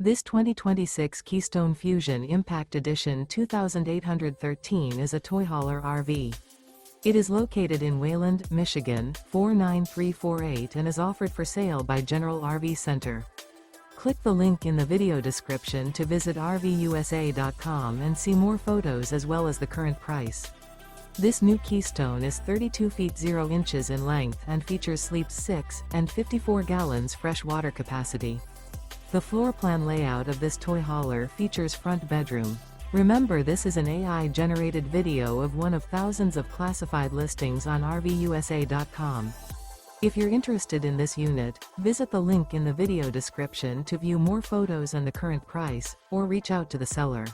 This 2026 Keystone Fuzion Impact Edition 2813 is a toy hauler RV. It is located in Wayland, Michigan, 49348 and is offered for sale by General RV Center. Click the link in the video description to visit RVUSA.com and see more photos as well as the current price. This new Keystone is 32 feet 0 inches in length and features sleeps 6 and 54 gallons fresh water capacity. The floor plan layout of this toy hauler features front bedroom. Remember, this is an AI-generated video of one of thousands of classified listings on RVUSA.com. If you're interested in this unit, visit the link in the video description to view more photos and the current price, or reach out to the seller.